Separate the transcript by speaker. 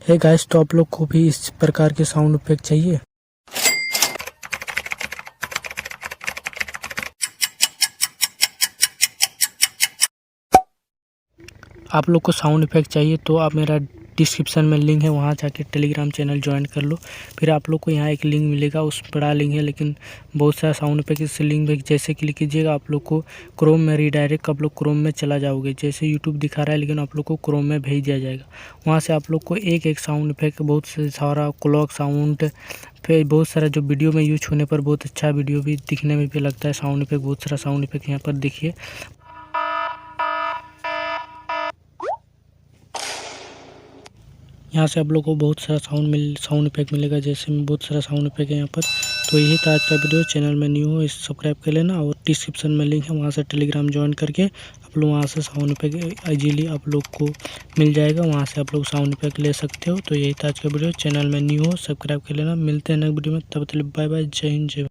Speaker 1: है गाइस, तो आप लोग को भी इस प्रकार के साउंड इफेक्ट चाहिए। आप लोग को साउंड इफेक्ट चाहिए तो आप मेरा डिस्क्रिप्शन में लिंक है, वहाँ जाके टेलीग्राम चैनल ज्वाइन कर लो। फिर आप लोग को यहाँ एक लिंक मिलेगा, उस बड़ा लिंक है लेकिन बहुत सारा साउंड इफेक्ट। इस लिंक पे जैसे क्लिक कीजिएगा आप लोग को क्रोम में रीडायरेक्ट, आप लोग क्रोम में चला जाओगे। जैसे यूट्यूब दिखा रहा है लेकिन आप लोग को क्रोम में भेज दिया जाएगा। वहाँ से आप लोग को एक एक साउंड इफेक्ट, बहुत सारा क्लॉक साउंड, फिर बहुत सारा जो वीडियो में यूज होने पर बहुत अच्छा वीडियो भी दिखने में भी लगता है साउंड इफेक्ट। बहुत सारा साउंड इफेक्ट यहाँ पर देखिए। यहाँ से आप लोग को बहुत सारा साउंड इफेक्ट मिलेगा। जैसे में बहुत सारा साउंड इफेक्ट है यहाँ पर। तो यही था आज का वीडियो। चैनल में न्यू हो इस सब्सक्राइब कर लेना, और डिस्क्रिप्शन में लिंक है, वहाँ से टेलीग्राम ज्वाइन करके आप लोग वहाँ से साउंड इफेक्ट इजीली आप लोग को मिल जाएगा। वहाँ से आप लोग साउंड इफेक्ट ले सकते हो। तो यही था आज का वीडियो। चैनल में न्यू हो सब्सक्राइब कर लेना। मिलते हैं नेक्स्ट वीडियो में, तब तक बाय बाय, जय हिंद जय।